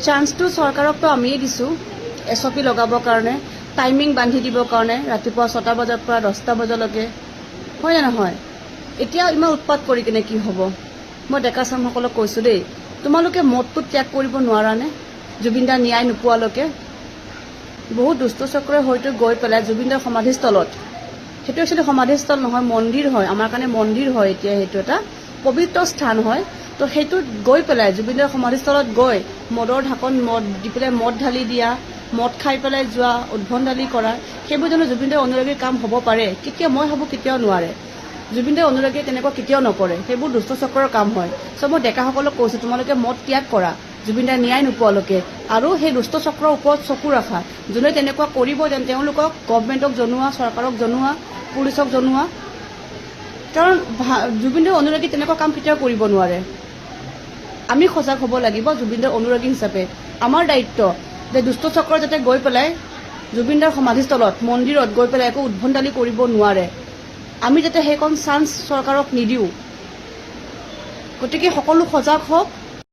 চান্সটো চৰকাৰকতো আমিয়ে দিছোঁ SOP লগাবৰ কাৰণে, টাইমিং বান্ধি দিবৰ কাৰণে, ৰাতিপুৱা 6টা বজাৰ পৰা 10টা বজালৈকে, হয় নে নহয়? এতিয়া ইমান উৎপাত কৰি কিনে কি হ'ব? মই ডেকা চামসকলক কৈছোঁ দেই, তোমালোকে মদটো ত্যাগ কৰিব নোৱাৰানে? জুবিনদাৰ ন্যায় নোপোৱালৈকে বহুত দুষ্ট চক্ৰই হয়তো গৈ পেলাই জুবিনদাৰ সমাধিস্থলত, সেইটো একচুৱেলি সমাধিস্থল নহয়, মন্দিৰ হয়, আমাৰ কাৰণে মন্দিৰ হয়, এতিয়া সেইটো এটা পবিত্ৰ স্থান হয়। তো সেইটোত গৈ পেলাই জুবিনদাৰ সমাধিস্থলত গৈ মদৰ ঢাকন মদ দি পেলাই মদ ঢালি দিয়া, মদ খাই পেলাই যোৱা, উদ্ভণ্ডালি কৰা, সেইবোৰ জানো জুবিনদাৰ অনুৰাগীৰ কাম হ'ব পাৰে? কেতিয়াও, মই ভাবোঁ কেতিয়াও নোৱাৰে। জুবিনদাৰ অনুৰাগীয়ে তেনেকুৱা কেতিয়াও নকৰে, সেইবোৰ দুষ্ট চক্ৰৰ কাম হয়। চ' মই ডেকাসকলক কৈছোঁ, তোমালোকে মদ ত্যাগ কৰা জুবিনদাৰ ন্যায় নোপোৱালৈকে, আৰু সেই দুষ্ট চক্ৰৰ ওপৰত চকু ৰাখা। যোনে তেনেকুৱা কৰিব তেওঁলোকক গভমেণ্টক জনোৱা, চৰকাৰক জনোৱা, পুলিচক জনোৱা, কাৰণ জুবিনদাৰ অনুৰাগী তেনেকুৱা কাম কেতিয়াও কৰিব নোৱাৰে। আমি সজাগ হ'ব লাগিব জুবিনদাৰ অনুৰাগী হিচাপে। আমাৰ দায়িত্ব যে দুষ্ট চক্ৰ যাতে গৈ পেলাই জুবিনদাৰ সমাধিস্থলত, মন্দিৰত গৈ পেলাই একো উদ্ভণ্ডালি কৰিব নোৱাৰে, আমি যাতে সেইকণ চান্স চৰকাৰক নিদিওঁ। গতিকে সকলো সজাগ হওক।